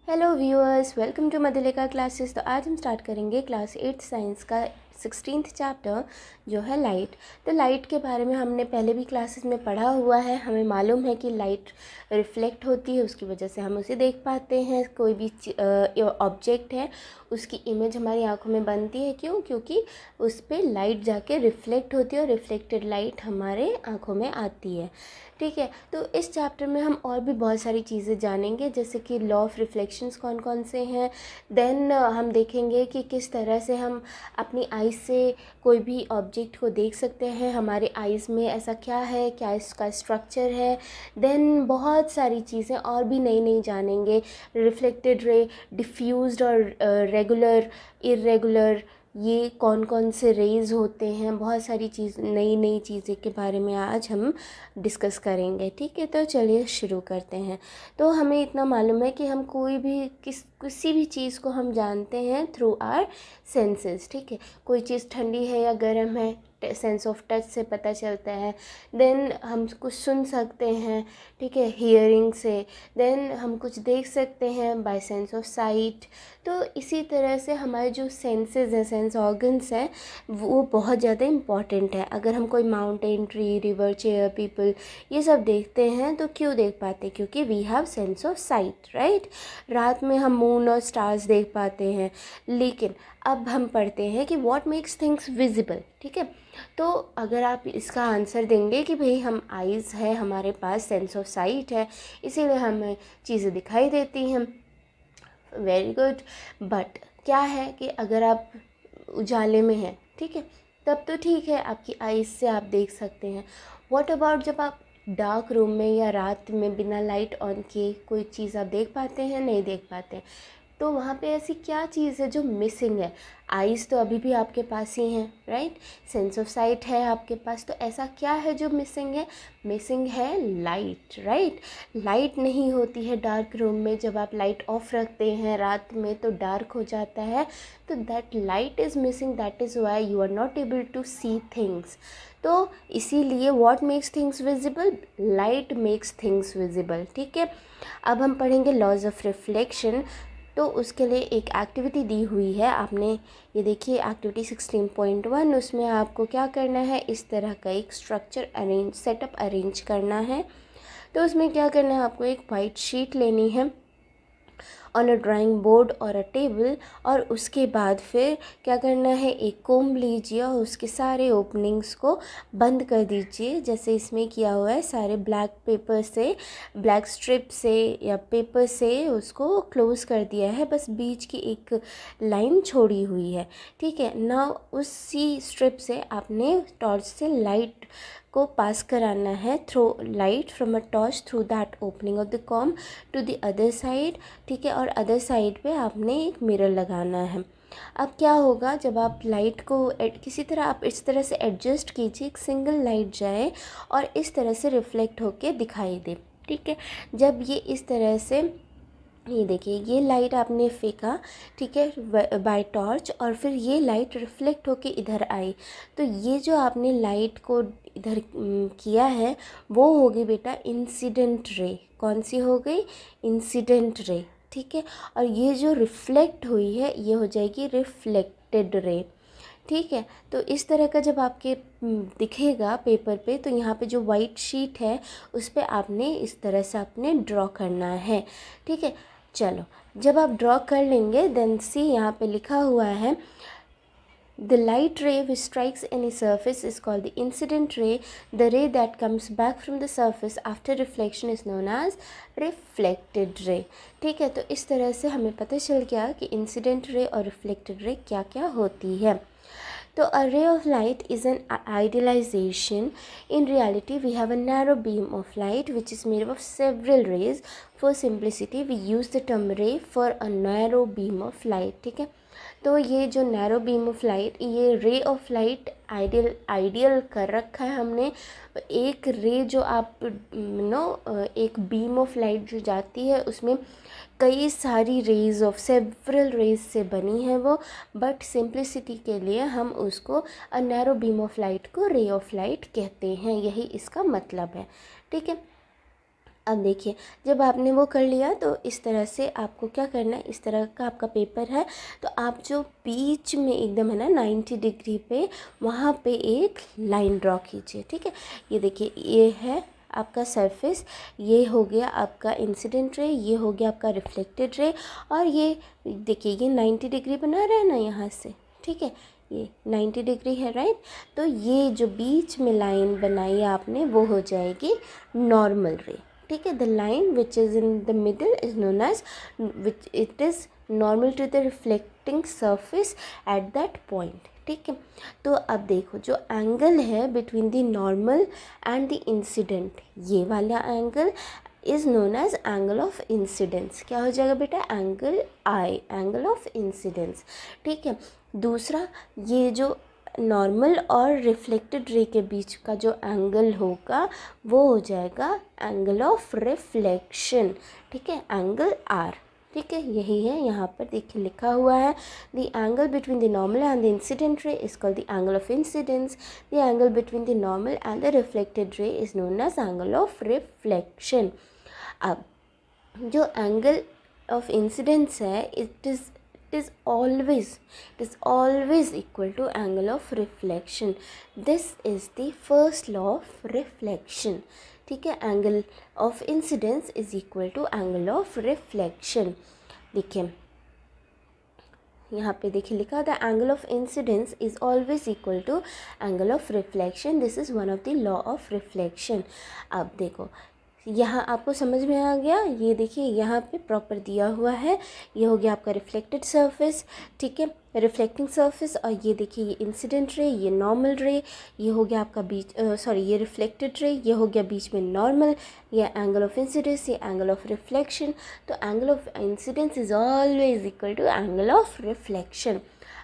Hello viewers, welcome to Madhulika classes. तो आज हम स्टार्ट करेंगे क्लास 8 साइंस का 16th चैप्टर जो है लाइट। तो लाइट के बारे में हमने पहले भी क्लासेस में पढ़ा हुआ है। हमें मालूम है कि लाइट रिफ्लेक्ट होती है, उसकी वजह से हम उसे देख पाते हैं। कोई भी ऑब्जेक्ट है उसकी इमेज हमारी आंखों में बनती है। क्यों? क्योंकि उस पर लाइट जाके रिफ्लेक्ट होती है और रिफ्लेक्टेड लाइट हमारे आंखों में आती है। ठीक है, तो इस चैप्टर में हम और भी बहुत सारी चीज़ें जानेंगे, जैसे कि लॉ ऑफ रिफ्लेक्शंस कौन कौन से हैं। देन हम देखेंगे कि किस तरह से हम अपनी आइज़ से कोई भी ऑब्जेक्ट को देख सकते हैं। हमारे आइज़ में ऐसा क्या है, क्या इसका स्ट्रक्चर है। देन बहुत सारी चीज़ें और भी नई नई जानेंगे। रिफ्लेक्टेड रे, डिफ्यूज्ड और रेगुलर, इरेगुलर, ये कौन कौन से रेज़ होते हैं। बहुत सारी चीज़, नई नई चीज़ें के बारे में आज हम डिस्कस करेंगे। ठीक है, तो चलिए शुरू करते हैं। तो हमें इतना मालूम है कि हम कोई भी किसी भी चीज़ को हम जानते हैं थ्रू आवर सेंसेस। ठीक है, कोई चीज़ ठंडी है या गर्म है सेंस ऑफ टच से पता चलता है। देन हम कुछ सुन सकते हैं, ठीक है, हियरिंग से। देन हम कुछ देख सकते हैं बाय सेंस ऑफ साइट। तो इसी तरह से हमारे जो सेंसेस हैं, सेंस ऑर्गन्स हैं, वो बहुत ज़्यादा इम्पॉर्टेंट है। अगर हम कोई mountain, tree, river, chair, people ये सब देखते हैं तो क्यों देख पाते? क्योंकि we have sense of sight, right. रात में हम मून और स्टार्स देख पाते हैं। लेकिन अब हम पढ़ते हैं कि व्हाट मेक्स थिंग्स विजिबल। ठीक है, तो अगर आप इसका आंसर देंगे कि भाई हम आइज़ है, हमारे पास सेंस ऑफ साइट है, इसीलिए हमें चीज़ें दिखाई देती हैं। Very good. बट क्या है कि अगर आप उजाले में हैं, ठीक है, तब तो ठीक है, आपकी आइज़ से आप देख सकते हैं। व्हाट अबाउट जब आप डार्क रूम में या रात में बिना लाइट ऑन किए कोई चीज़ आप देख पाते हैं? नहीं देख पाते। तो वहाँ पे ऐसी क्या चीज़ है जो मिसिंग है? आइज़ तो अभी भी आपके पास ही हैं, राइट। सेंस ऑफ साइट है आपके पास, तो ऐसा क्या है जो मिसिंग है? मिसिंग है लाइट, राइट। लाइट नहीं होती है डार्क रूम में। जब आप लाइट ऑफ रखते हैं रात में तो डार्क हो जाता है, तो that light is missing, that is why you are not able to see things. तो इसीलिए what makes things visible? Light makes things visible. ठीक है, अब हम पढ़ेंगे लॉज ऑफ रिफ्लेक्शन। तो उसके लिए एक एक्टिविटी दी हुई है आपने, ये देखिए एक्टिविटी 16.1। उसमें आपको क्या करना है, इस तरह का एक स्ट्रक्चर सेटअप अरेंज करना है। तो उसमें क्या करना है, आपको एक वाइट शीट लेनी है ऑन अ ड्राइंग बोर्ड और अ टेबल, और उसके बाद फिर क्या करना है, एक कोम्ब लीजिए और उसके सारे ओपनिंग्स को बंद कर दीजिए, जैसे इसमें किया हुआ है। सारे ब्लैक पेपर से, ब्लैक स्ट्रिप से या पेपर से उसको क्लोज़ कर दिया है, बस बीच की एक लाइन छोड़ी हुई है। ठीक है ना, उसी स्ट्रिप से आपने टॉर्च से लाइट को पास कराना है, throw light from a torch through that opening of the comb to the other side. ठीक है, और अदर साइड पे आपने एक मिरर लगाना है। अब क्या होगा, जब आप लाइट को किसी तरह आप इस तरह से एडजस्ट कीजिए, एक सिंगल लाइट जाए और इस तरह से रिफ्लेक्ट होके दिखाई दे। ठीक है, जब ये इस तरह से, ये देखिए ये लाइट आपने फेंका, ठीक है, बाय टॉर्च, और फिर ये लाइट रिफ्लेक्ट होके इधर आई। तो ये जो आपने लाइट को इधर किया है वो होगी बेटा इंसिडेंट रे। कौन सी हो गई? Incident ray. ठीक है, और ये जो रिफ्लेक्ट हुई है ये हो जाएगी रिफ्लेक्टेड रे। ठीक है, तो इस तरह का जब आपके दिखेगा पेपर पे, तो यहाँ पे जो वाइट शीट है उस पर आपने इस तरह से आपने ड्रॉ करना है। ठीक है, चलो जब आप ड्रॉ कर लेंगे, देन सी यहाँ पे लिखा हुआ है the light ray which strikes any surface is called the incident ray. The ray that comes back from the surface after reflection is known as reflected ray. ठीक है, तो इस तरह से हमें पता चल गया कि इंसिडेंट रे और रिफ्लेक्टेड रे क्या क्या होती है। तो a ray of light is an idealization. In reality, we have a narrow beam of light which is made up of several rays. For simplicity, we use the term ray for a narrow beam of light. ठीक है, तो ये जो narrow beam of light, ये ray of light ideal कर रखा है हमने। एक रे जो आप एक बीम ऑफ लाइट जो जाती है उसमें कई सारी रेज ऑफ सेवरल रेज से बनी है वो, बट सिंप्लिसिटी के लिए हम उसको a narrow beam of light को रे ऑफ लाइट कहते हैं, यही इसका मतलब है। ठीक है, अब देखिए, जब आपने वो कर लिया तो इस तरह से आपको क्या करना है, इस तरह का आपका पेपर है तो आप जो बीच में एकदम है ना 90 डिग्री पे वहाँ पे एक लाइन ड्रॉ कीजिए। ठीक है, ये देखिए ये है आपका सरफेस, ये हो गया आपका इंसिडेंट रे, ये हो गया आपका रिफ्लेक्टेड रे, और ये देखिए ये 90 डिग्री बना रहा है ना यहाँ से। ठीक है, ये 90 डिग्री है, राइट। तो ये जो बीच में लाइन बनाई आपने वो हो जाएगी नॉर्मल रे। ठीक है, the line which is in the middle is known as, which it is normal to the reflecting surface at that point. ठीक है, तो अब देखो जो एंगल है between the normal and the incident, ये वाला angle is known as angle of incidence. क्या हो जाएगा बेटा, angle i, angle of incidence. ठीक है, दूसरा ये जो नॉर्मल और रिफ्लेक्टेड रे के बीच का जो एंगल होगा वो हो जाएगा एंगल ऑफ रिफ्लेक्शन। ठीक है, एंगल आर। ठीक है, यही है, यहाँ पर देखिए लिखा हुआ है, the angle between the normal and the incident ray is called the angle of incidence. The angle between the normal and the reflected ray is known as angle of reflection. अब जो एंगल ऑफ इंसिडेंस है it is always equal to angle of reflection. This is the first law of reflection. ठीक है, angle of incidence is equal to angle of reflection. देखिए यहाँ पे देखिए लिखा था angle of incidence is always equal to angle of reflection. This is one of the law of reflection. अब देखो यहाँ आपको समझ में आ गया, ये देखिए यहाँ पे प्रॉपर दिया हुआ है, ये हो गया आपका रिफ्लेक्टेड सरफेस। ठीक है, रिफ्लेक्टिंग सरफेस, और ये देखिए ये इंसिडेंट रे, ये नॉर्मल रे, ये हो गया आपका बीच ये रिफ्लेक्टेड रे, ये हो गया बीच में नॉर्मल, ये एंगल ऑफ इंसिडेंस, ये एंगल ऑफ रिफ्लेक्शन। तो angle of incidence is always equal to angle of reflection.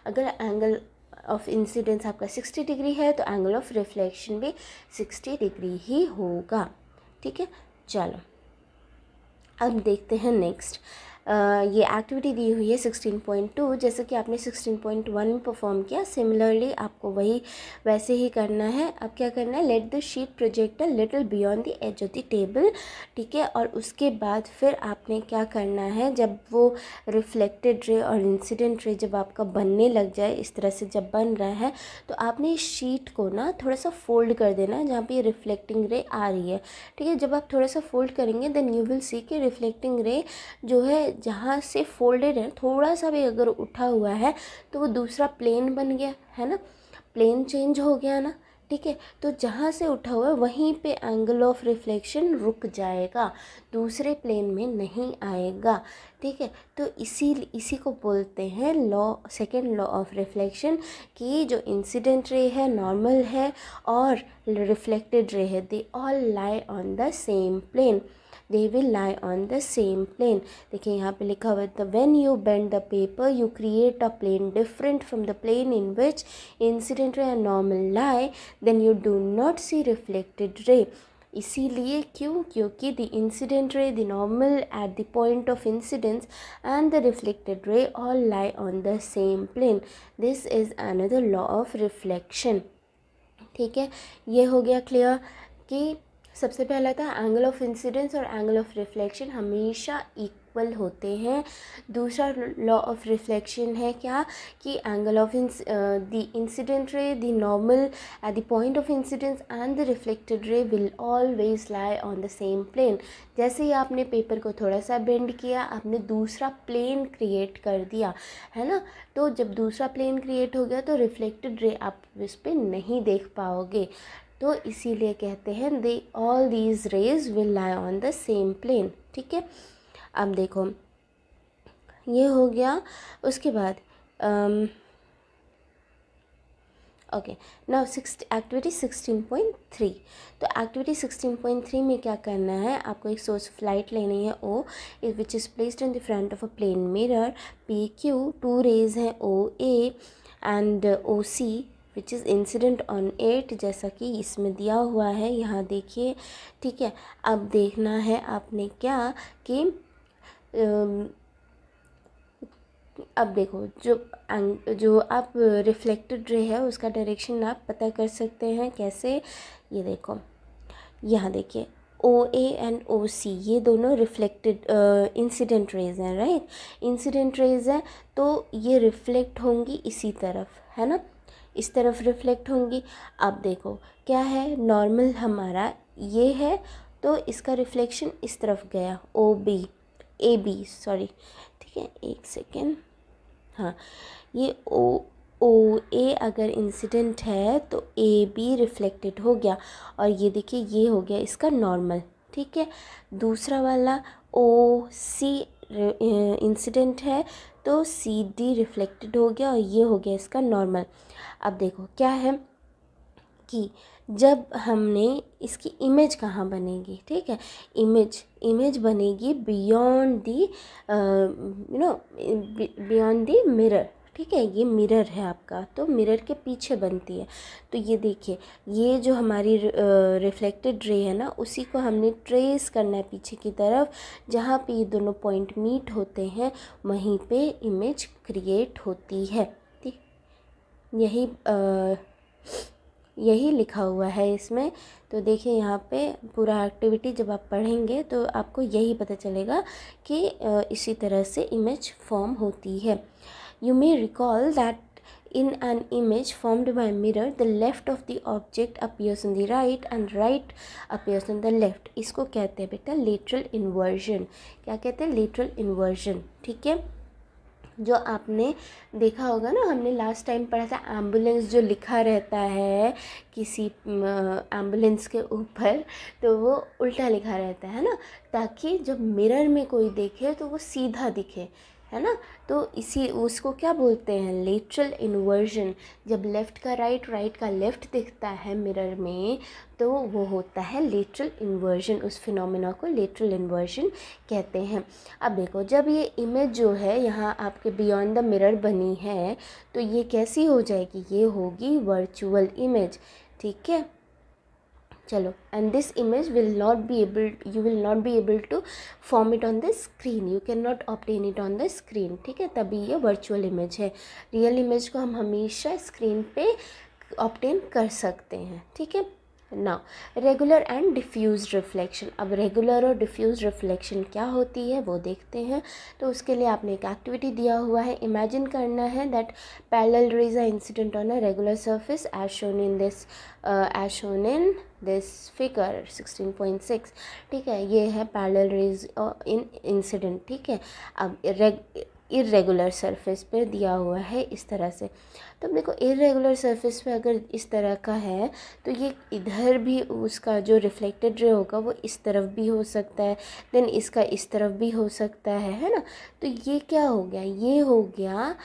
अगर एंगल ऑफ इंसिडेंस आपका 60 डिग्री है तो एंगल ऑफ रिफ्लेक्शन भी 60 डिग्री ही होगा। ठीक है, चलो अब देखते हैं नेक्स्ट। ये एक्टिविटी दी हुई है 16.2, जैसे कि आपने 16.1 में परफॉर्म किया, सिमिलरली आपको वही वैसे ही करना है। अब क्या करना है, let the sheet project a little beyond the edge of the table. ठीक है, और उसके बाद फिर आपने क्या करना है, जब वो रिफ्लेक्टेड रे और इंसिडेंट रे जब आपका बनने लग जाए, इस तरह से जब बन रहा है, तो आपने इस शीट को ना थोड़ा सा फोल्ड कर देना जहाँ पे रिफ्लेक्टिंग रे आ रही है। ठीक है, जब आप थोड़ा सा फोल्ड करेंगे देन यू विल सी कि रिफ्लेक्टिंग रे जो है जहाँ से फोल्डेड है थोड़ा सा भी अगर उठा हुआ है तो वो दूसरा प्लेन बन गया है ना, प्लेन चेंज हो गया ना। ठीक है, तो जहाँ से उठा हुआ है वहीं पे एंगल ऑफ रिफ्लेक्शन रुक जाएगा, दूसरे प्लेन में नहीं आएगा। ठीक है, तो इसी को बोलते हैं law, second law of reflection, कि जो इंसिडेंट रे है, नॉर्मल है और रिफ्लेक्टेड रे है, they all lie on the same plane, they will lie on the same plane। देखिए यहाँ पे लिखा हुआ है, when you bend the paper you create a plane different from the plane in which incident ray and normal lie, then you do not see reflected ray। इसीलिए क्यों, क्योंकि the incident ray, the normal at the point of incidence and the reflected ray all lie on the same plane। this is another law of reflection। ठीक है, ये हो गया clear कि सबसे पहला था एंगल ऑफ इंसिडेंस और एंगल ऑफ रिफ्लेक्शन हमेशा इक्वल होते हैं। दूसरा लॉ ऑफ रिफ्लेक्शन है क्या, कि angle of the incident ray, the normal at the point of incidence and the reflected ray will always lie on the same plane. जैसे ही आपने पेपर को थोड़ा सा बेंड किया, आपने दूसरा प्लेन क्रिएट कर दिया है ना, तो जब दूसरा प्लेन क्रिएट हो गया तो रिफ्लेक्टेड रे आप इस पर नहीं देख पाओगे, तो इसीलिए कहते हैं they all these rays will lie on the same plane. ठीक है, अब देखो ये हो गया, उसके बाद ओके नाउ एक्टिविटी 16.3। तो एक्टिविटी 16.3 में क्या करना है, आपको एक सोर्स ऑफ लाइट लेनी है O, which is placed in the front of a plane mirror P Q, two rays हैं O A and O C which is incident on it, जैसा कि इसमें दिया हुआ है, यहाँ देखिए। ठीक है, अब देखना है आपने क्या कि अब देखो जो आप रिफ्लेक्टेड रे है उसका डायरेक्शन आप पता कर सकते हैं कैसे, ये देखो यहाँ देखिए ओ ए एंड ओ सी ये दोनों रिफ्लेक्टेड इंसिडेंट रेज हैं, राइट। इंसिडेंट रेज है तो ये रिफ्लेक्ट होंगी इसी तरफ, है ना, इस तरफ रिफ्लेक्ट होंगी। अब देखो क्या है, नॉर्मल हमारा ये है तो इसका रिफ्लेक्शन इस तरफ गया, O B, A B sorry, ठीक है, एक सेकेंड, हाँ, ये ओ ए अगर इंसिडेंट है तो ए बी रिफ्लेक्टेड हो गया, और ये देखिए ये हो गया इसका नॉर्मल, ठीक है। दूसरा वाला ओ सी इंसिडेंट है तो सी डी रिफ्लेक्टेड हो गया, और ये हो गया इसका नॉर्मल। अब देखो क्या है कि जब हमने इसकी इमेज कहाँ बनेगी, ठीक है, इमेज बनेगी beyond the beyond the mirror, ठीक है, ये मिरर है आपका तो मिरर के पीछे बनती है। तो ये देखिए ये जो हमारी रिफ्लेक्टेड रे है ना, उसी को हमने ट्रेस करना है पीछे की तरफ, जहाँ पे ये दोनों पॉइंट मीट होते हैं वहीं पे इमेज क्रिएट होती है, ठीक, यही लिखा हुआ है इसमें। तो देखिए यहाँ पे पूरा एक्टिविटी जब आप पढ़ेंगे तो आपको यही पता चलेगा कि इसी तरह से इमेज फॉर्म होती है। You may recall that in an image formed by mirror, the left of the object appears on the right and right appears on the left। इसको कहते हैं बेटा lateral inversion। क्या कहते हैं? lateral inversion, ठीक है। जो आपने देखा होगा ना, हमने लास्ट टाइम पढ़ा था एम्बुलेंस जो लिखा रहता है किसी एम्बुलेंस के ऊपर, तो वो उल्टा लिखा रहता है ना, ताकि जब मिरर में कोई देखे तो वो सीधा दिखे, है ना। तो इसी उसको क्या बोलते हैं? Lateral inversion. जब लेफ़्ट का राइट, राइट का लेफ़्ट दिखता है मिरर में तो वो होता है लेटरल इन्वर्जन। उस फिनोमेना को लेटरल इन्वर्जन कहते हैं। अब देखो जब ये इमेज जो है यहाँ आपके बियॉन्ड द मिरर बनी है तो ये कैसी हो जाएगी? ये होगी वर्चुअल इमेज, ठीक है। चलो, and this image will not be able, you will not be able to form it on the screen, you cannot obtain it on the screen, ठीक है। तभी ये वर्चुअल इमेज है। रियल इमेज को हम हमेशा स्क्रीन पे ऑब्टेन कर सकते हैं, ठीक है। Now regular and diffuse reflection. अब रेगुलर और डिफ्यूज रिफ्लेक्शन क्या होती है वो देखते हैं। तो उसके लिए आपने एक एक्टिविटी दिया हुआ है, इमेजिन करना है that parallel rays are incident on a regular surface as shown in this figure 16.6, ठीक है। ये है पैरेलल रेज इन इंसिडेंट, ठीक है। अब इर्रेगुलर सरफेस पे दिया हुआ है इस तरह से। तो देखो इर्रेगुलर सरफेस पे अगर इस तरह का है तो ये इधर भी उसका जो रिफ्लेक्टेड रे होगा वो इस तरफ भी हो सकता है, देन इसका इस तरफ भी हो सकता है ना। तो ये क्या हो गया? ये हो गया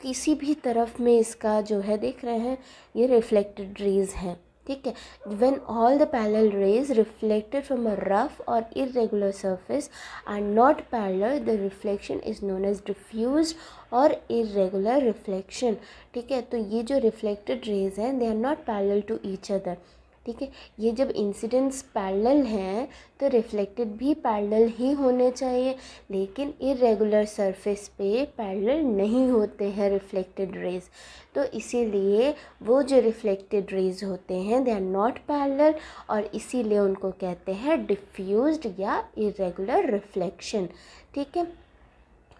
किसी भी तरफ में इसका जो है, देख रहे हैं ये रिफ्लेक्टेड रेज हैं, ठीक है। when all the parallel rays reflected from a rough or irregular surface are not parallel, the reflection is known as diffused और irregular reflection, ठीक है। तो ये जो reflected rays हैं they are not parallel to each other, ठीक है। ये जब इंसिडेंट्स पैरेलल हैं तो रिफ्लेक्टेड भी पैरेलल ही होने चाहिए, लेकिन इरेगुलर सरफेस पे पैरेलल नहीं होते हैं रिफ्लेक्टेड रेज। तो इसीलिए वो जो रिफ्लेक्टेड रेज होते हैं दे आर नॉट पैरेलल, और इसीलिए उनको कहते हैं डिफ्यूज्ड या इरेगुलर रिफ्लेक्शन, ठीक है।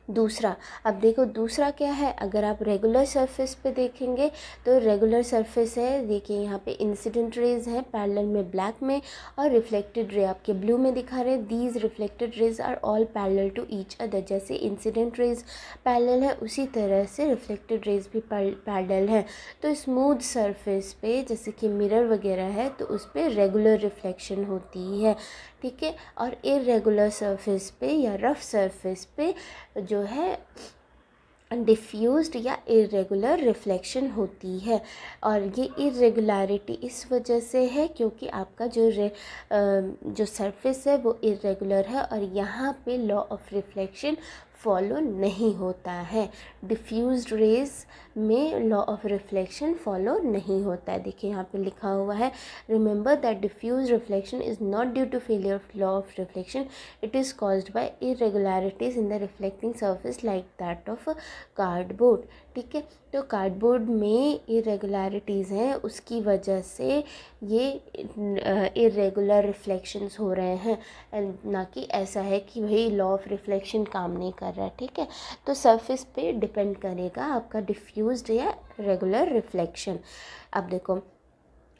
दूसरा, अब देखो दूसरा क्या है। अगर आप रेगुलर सरफेस पे देखेंगे तो रेगुलर सरफेस है, देखिए यहाँ पे इंसिडेंट रेज हैं पैरेलल में ब्लैक में, और रिफ्लेक्टेड रे आपके ब्लू में दिखा रहे हैं। These reflected rays are all parallel to each other. जैसे इंसिडेंट रेज पैरेलल है उसी तरह से रिफ्लेक्टेड रेज भी पैरेलल है। तो स्मूथ सरफेस पे जैसे कि मिरर वगैरह है तो उस पर रेगुलर रिफ्लेक्शन होती है, ठीक है। और इरेगुलर सरफेस पे या रफ सरफेस पे जो है डिफ्यूज्ड या इरेगुलर रिफ्लेक्शन होती है। और ये इरेगुलरिटी इस वजह से है क्योंकि आपका जो सरफेस है वो इरेगुलर है, और यहाँ पे लॉ ऑफ रिफ्लेक्शन फॉलो नहीं होता है। डिफ्यूज्ड रेज में लॉ ऑफ रिफ्लेक्शन फॉलो नहीं होता है। देखिए यहाँ पे लिखा हुआ है, remember that diffuse reflection is not due to failure of law of reflection, it is caused by irregularities in the reflecting surface like that of cardboard. ठीक है, तो कार्डबोर्ड में इरेगुलरिटीज़ हैं, उसकी वजह से ये इरेगुलर रिफ्लेक्शंस हो रहे हैं, ना कि ऐसा है कि भाई लॉ ऑफ रिफ्लेक्शन काम नहीं कर रहा है। ठीक है, तो सरफेस पे डिपेंड करेगा आपका डिफ्यूज्ड या रेगुलर रिफ्लेक्शन। अब देखो,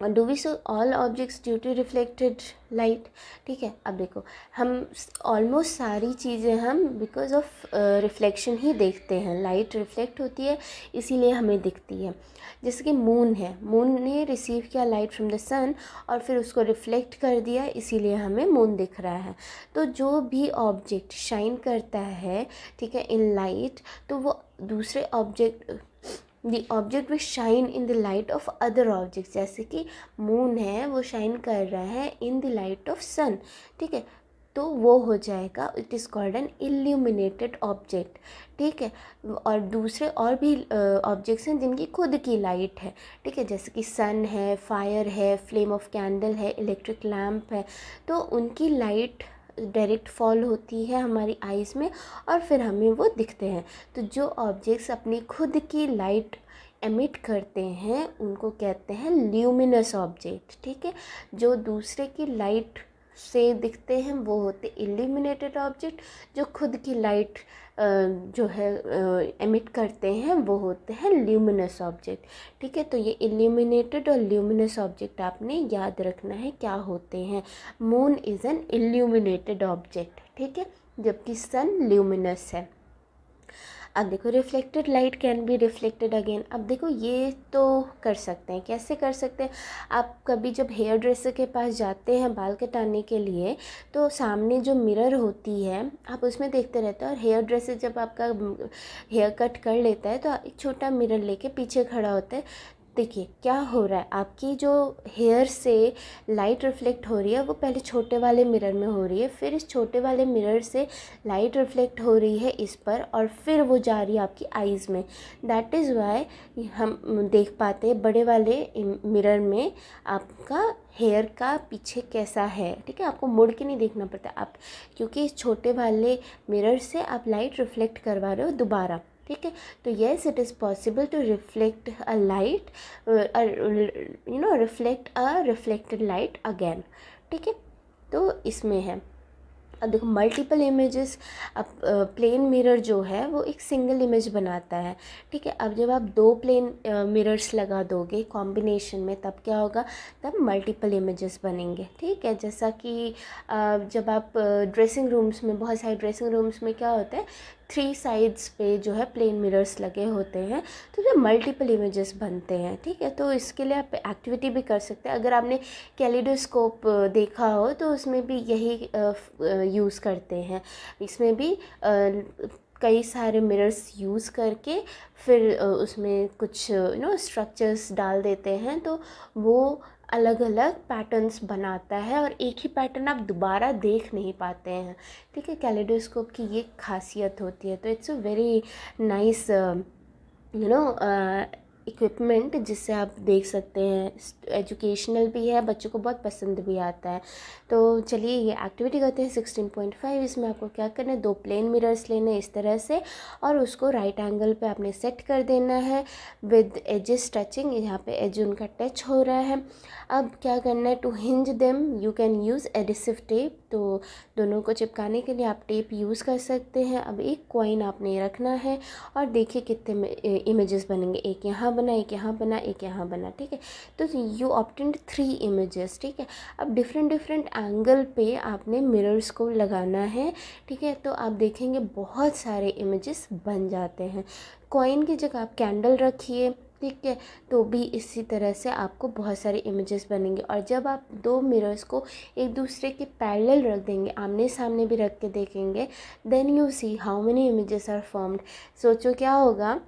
do we saw all objects due to reflected light. ठीक है, अब देखो हम ऑलमोस्ट सारी चीज़ें हम बिकॉज ऑफ रिफ्लेक्शन ही देखते हैं। लाइट रिफ्लेक्ट होती है इसीलिए हमें दिखती है। जैसे कि मून है, मून ने रिसीव किया लाइट फ्रॉम द सन और फिर उसको रिफ्लेक्ट कर दिया, इसीलिए हमें मून दिख रहा है। तो जो भी ऑब्जेक्ट शाइन करता है, ठीक है, इन लाइट, तो वो दूसरे object, the object which shine in the light of other objects. जैसे कि मून है, वो शाइन कर रहा है इन द लाइट ऑफ सन। ठीक है, तो वो हो जाएगा, it is called an illuminated object. ठीक है, और दूसरे और भी ऑब्जेक्ट्स हैं जिनकी खुद की लाइट है। ठीक है, जैसे कि सन है, फायर है, फ्लेम ऑफ कैंडल है, इलेक्ट्रिक लैम्प है, तो उनकी लाइट डायरेक्ट फॉल होती है हमारी आइज़ में और फिर हमें वो दिखते हैं। तो जो ऑब्जेक्ट्स अपनी खुद की लाइट एमिट करते हैं उनको कहते हैं ल्यूमिनस ऑब्जेक्ट। ठीक है, जो दूसरे की लाइट से दिखते हैं वो होते इल्यूमिनेटेड ऑब्जेक्ट, जो खुद की लाइट जो है एमिट करते हैं वो होते हैं ल्यूमिनस ऑब्जेक्ट। ठीक है, तो ये इल्यूमिनेटेड और ल्यूमिनस ऑब्जेक्ट आपने याद रखना है क्या होते हैं। Moon is an illuminated object, ठीक है, जबकि सन ल्यूमिनस है। अब देखो, reflected light can be reflected again. अब देखो ये तो कर सकते हैं, कैसे कर सकते हैं। आप कभी जब हेयर ड्रेसर के पास जाते हैं बाल कटाने के लिए, तो सामने जो मिरर होती है आप उसमें देखते रहते हैं, और हेयर ड्रेसर जब आपका हेयर कट कर लेता है तो एक छोटा मिरर लेके पीछे खड़ा होता है। देखिए क्या हो रहा है, आपकी जो हेयर से लाइट रिफ्लेक्ट हो रही है वो पहले छोटे वाले मिरर में हो रही है, फिर इस छोटे वाले मिरर से लाइट रिफ्लेक्ट हो रही है इस पर, और फिर वो जा रही है आपकी आइज़ में। दैट इज़ वाई हम देख पाते हैं बड़े वाले मिरर में आपका हेयर का पीछे कैसा है। ठीक है, आपको मुड़ के नहीं देखना पड़ता आप, क्योंकि इस छोटे वाले मिरर से आप लाइट रिफ्लेक्ट करवा रहे हो दोबारा। ठीक है, तो yes, it is possible to reflect a light, reflect a reflected light again. ठीक है, तो इसमें है। अब देखो, मल्टीपल इमेजेस, अब प्लेन मिरर जो है वो एक सिंगल इमेज बनाता है। ठीक है, अब जब आप दो प्लेन मिरर्स लगा दोगे कॉम्बिनेशन में, तब क्या होगा, तब मल्टीपल इमेजेस बनेंगे। ठीक है, जैसा कि जब आप ड्रेसिंग रूम्स में, बहुत सारे ड्रेसिंग रूम्स में क्या होता है, 3 साइड्स पे जो है प्लेन मिरर्स लगे होते हैं, तो जो मल्टीपल इमेजेस बनते हैं। ठीक है, तो इसके लिए आप एक्टिविटी भी कर सकते हैं। अगर आपने कैलिडोस्कोप देखा हो तो उसमें भी यही यूज़ करते हैं। इसमें भी कई सारे मिरर्स यूज़ करके फिर उसमें कुछ स्ट्रक्चर्स डाल देते हैं, तो वो अलग अलग पैटर्न्स बनाता है और एक ही पैटर्न आप दोबारा देख नहीं पाते हैं। ठीक है, कैलिडोस्कोप की ये खासियत होती है। तो it's a very nice equipment जिससे आप देख सकते हैं। एजुकेशनल भी है, बच्चों को बहुत पसंद भी आता है। तो चलिए ये एक्टिविटी करते हैं 16.5। इसमें आपको क्या करना है, 2 प्लेन मिरर्स लेने इस तरह से, और उसको राइट एंगल पे आपने सेट कर देना है विद एजेस टचिंग। यहाँ पे एज उनका टच हो रहा है। अब क्या करना है, to hinge them you can use adhesive tape. तो दोनों को चिपकाने के लिए आप टेप यूज़ कर सकते हैं। अब एक कॉइन आपने रखना है और देखिए कितने इमेजेस बनेंगे, एक यहाँ बना, एक यहाँ बना, एक यहाँ बना। ठीक है, तो यू ऑब्टेन्ड 3 इमेजेस। ठीक है, अब डिफरेंट डिफरेंट एंगल पे आपने मिरर्स को लगाना है। ठीक है, तो आप देखेंगे बहुत सारे इमेजेस बन जाते हैं। कॉइन की जगह आप कैंडल रखिए। ठीक है, तो भी इसी तरह से आपको बहुत सारे इमेजेस बनेंगे। और जब आप 2 मिरर्स को एक दूसरे के पैरेलल रख देंगे, आमने सामने भी रख के देखेंगे, then you see how many images are formed. सोचो क्या होगा,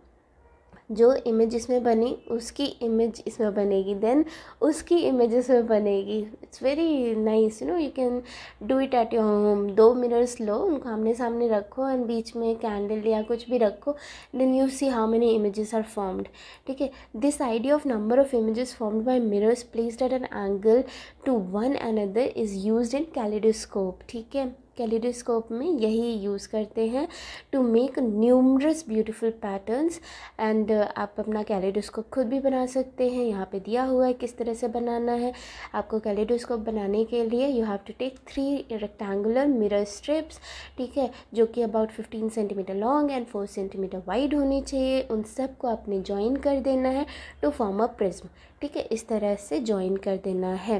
जो इमेज इसमें बनी उसकी इमेज इसमें बनेगी, देन उसकी इमेज इसमें बनेगी। It's very nice, you can do it at your home. 2 mirrors लो, उनको आमने सामने रखो एंड बीच में कैंडल या कुछ भी रखो, then you see how many images are formed. ठीक है, this idea of number of images formed by mirrors placed at an angle to one another is used in kaleidoscope. ठीक है, कैलिडोस्कोप में यही यूज़ करते हैं to make numerous beautiful patterns. And आप अपना कैलिडोस्कोप खुद भी बना सकते हैं, यहाँ पे दिया हुआ है किस तरह से बनाना है। आपको कैलिडोस्कोप बनाने के लिए you have to take 3 rectangular mirror strips, ठीक है, जो कि about 15 centimetre long and 4 centimetre wide होनी चाहिए। उन सब को आपने ज्वाइन कर देना है टू फॉर्म अ प्रिज्म। ठीक है, इस तरह से ज्वाइन कर देना है,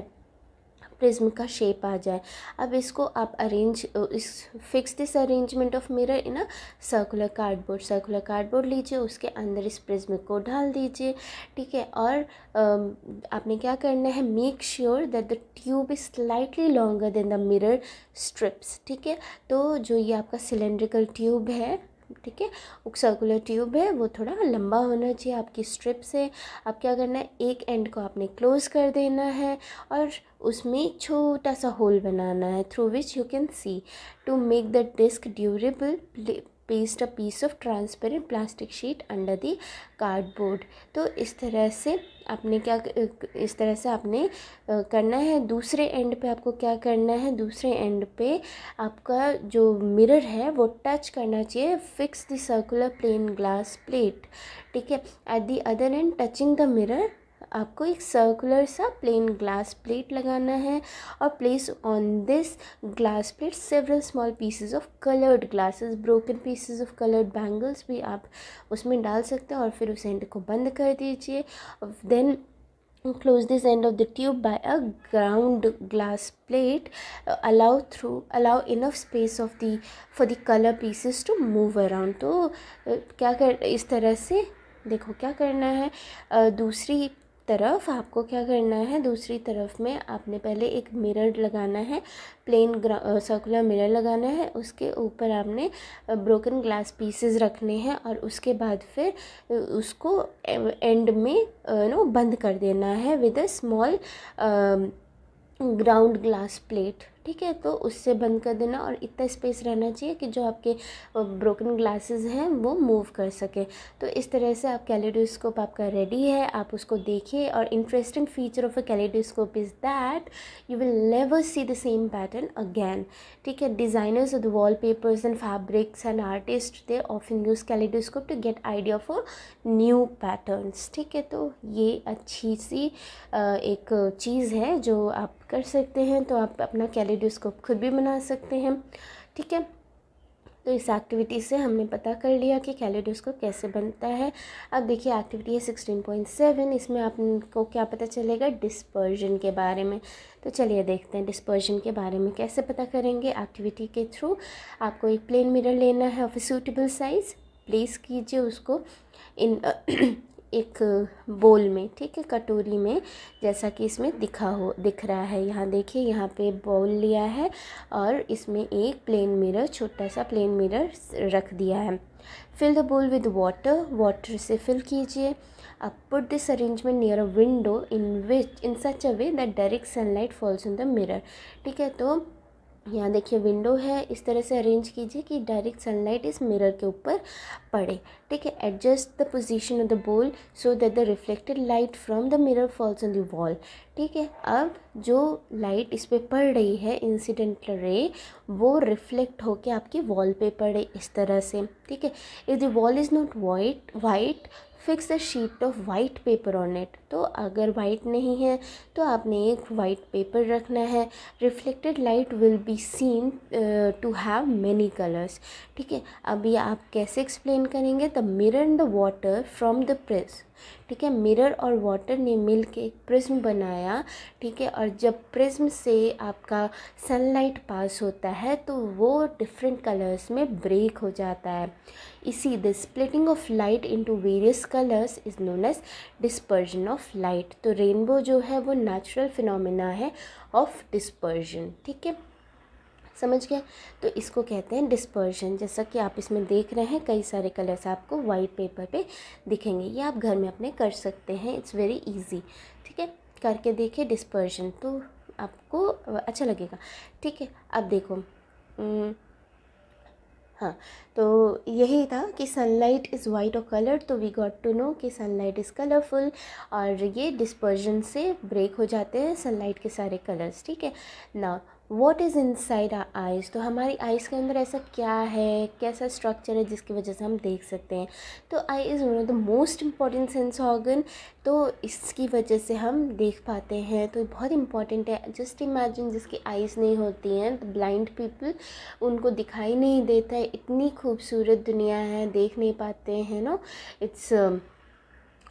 प्रिज्म का शेप आ जाए। अब इसको आप अरेंज, इस fix this arrangement of mirror in a circular cardboard लीजिए, उसके अंदर इस प्रिज्म को डाल दीजिए। ठीक है, और आपने क्या करना है, make sure that the tube is slightly longer than the mirror strips. ठीक है, तो जो ये आपका सिलेंड्रिकल ट्यूब है, ठीक है, सर्कुलर ट्यूब है, वो थोड़ा लंबा होना चाहिए आपकी स्ट्रिप से। अब क्या करना है, एक एंड को आपने क्लोज कर देना है और उसमें एक छोटा सा होल बनाना है through which you can see. To make the disc durable, paste a piece of transparent plastic sheet under the cardboard. तो इस तरह से आपने इस तरह से आपने करना है। दूसरे एंड पे आपको क्या करना है, दूसरे एंड पे आपका जो मिरर है वो टच करना चाहिए fix the circular plane glass plate. ठीक है, at the other end touching the mirror आपको एक सर्कुलर सा प्लेन ग्लास प्लेट लगाना है और place on this glass plate several small pieces of coloured glasses, broken pieces of coloured bangles भी आप उसमें डाल सकते हैं और फिर उस एंड को बंद कर दीजिए। Then close this end of the tube by a ground glass plate. Allow enough space for the color pieces to move around। तो क्या कर, इस तरह से देखो क्या करना है। दूसरी तरफ आपको क्या करना है, दूसरी तरफ में आपने पहले एक मिरर लगाना है, प्लेन सर्कुलर मिरर लगाना है, उसके ऊपर आपने ब्रोकन ग्लास पीसेस रखने हैं और उसके बाद फिर उसको एंड में बंद कर देना है with a small ground glass plate. ठीक है, तो उससे बंद कर देना और इतना स्पेस रहना चाहिए कि जो आपके ब्रोकन ग्लासेस हैं वो मूव कर सके। तो इस तरह से आप कैलिडोस्कोप आपका रेडी है, आप उसको देखिए। और interesting feature of a kaleidoscope is that you will never see the same pattern again. ठीक है, designers of the wall papers and fabrics and artist they often use kaleidoscope to get idea for new patterns. ठीक है, तो ये अच्छी सी एक चीज़ है जो आप कर सकते हैं। तो आप अपना कैलिडोस्कोप खुद भी बना सकते हैं। ठीक है, तो इस एक्टिविटी से हमने पता कर लिया कि कैलिडोस्कोप कैसे बनता है। अब देखिए एक्टिविटी है 16.7, इसमें आपको क्या पता चलेगा, डिस्पर्जन के बारे में। तो चलिए देखते हैं डिस्पर्जन के बारे में कैसे पता करेंगे। एक्टिविटी के थ्रू आपको एक प्लेन मिरर लेना है of a suitable size, place कीजिए उसको इन एक बोल में, ठीक है, कटोरी में, जैसा कि इसमें दिख रहा है। यहाँ देखिए, यहाँ पे बोल लिया है और इसमें एक प्लेन मिरर, छोटा सा प्लेन मिरर रख दिया है। फिल द बोल विद वाटर से फिल कीजिए। अब put this arrangement near a window in such a way that direct sunlight false on the mirror. ठीक है, तो यहाँ देखिए विंडो है, इस तरह से अरेंज कीजिए कि डायरेक्ट सनलाइट इस मिरर के ऊपर पड़े। ठीक है, adjust the position of the bowl so that the reflected light from the mirror falls on the wall. ठीक है, अब जो लाइट इस पर पड़ रही है, इंसिडेंटल रे, वो रिफ्लेक्ट होके आपकी वॉल पे पड़े इस तरह से। ठीक है, if the wall is not white fix the sheet of white paper on it. तो अगर वाइट नहीं है तो आपने एक वाइट पेपर रखना है। Reflected light will be seen to have many colours. ठीक है, अभी आप कैसे एक्सप्लेन करेंगे, the mirror and the water from the prism. ठीक है, मिरर और वाटर ने मिल के एक प्रिज्म बनाया। ठीक है, और जब प्रिज्म से आपका सनलाइट पास होता है तो वो डिफरेंट कलर्स में ब्रेक हो जाता है। इसी the splitting of light into various colours is known as dispersion of light. तो रेनबो जो है वो नेचुरल फिनोमेना है ऑफ डिस्पर्जन। ठीक है, समझ गए। तो इसको कहते हैं डिस्पर्शन। जैसा कि आप इसमें देख रहे हैं कई सारे कलर्स आपको वाइट पेपर पे दिखेंगे। ये आप घर में अपने कर सकते हैं, इट्स वेरी इजी। ठीक है, करके देखिए डिस्पर्शन, तो आपको अच्छा लगेगा। ठीक है, अब देखो हाँ, तो यही था कि सनलाइट इज़ वाइट और कलर्ड, तो वी गॉट टू नो कि सनलाइट इज़ कलरफुल और ये डिस्पर्जन से ब्रेक हो जाते हैं सनलाइट के सारे कलर्स। ठीक है ना, what is inside our eyes, तो हमारी आइज़ के अंदर ऐसा क्या है, कैसा स्ट्रक्चर है जिसकी वजह से हम देख सकते हैं। तो eye is one of the most important sense organ, तो इसकी वजह से हम देख पाते हैं, तो बहुत इंपॉर्टेंट है। जस्ट इमेजिन जिसकी आइज़ नहीं होती हैं, तो ब्लाइंड पीपल, उनको दिखाई नहीं देता है, इतनी खूबसूरत दुनिया है, देख नहीं पाते हैं ना। It's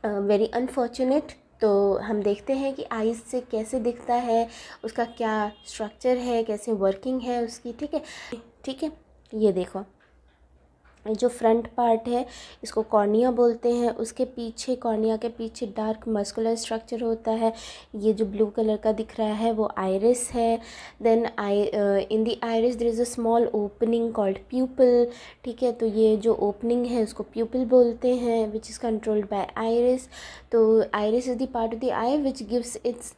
very unfortunate. तो हम देखते हैं कि आइज़ से कैसे दिखता है, उसका क्या स्ट्रक्चर है, कैसे वर्किंग है उसकी। ठीक है, ठीक है, ये देखो जो फ्रंट पार्ट है इसको कॉर्निया बोलते हैं, उसके पीछे कॉर्निया के पीछे डार्क मस्कुलर स्ट्रक्चर होता है। ये जो ब्लू कलर का दिख रहा है वो आइरिस है। Then in the iris there is a small opening called pupil. ठीक है, तो ये जो ओपनिंग है उसको प्यूपिल बोलते हैं, which is controlled by iris. तो iris is the part of the eye which gives its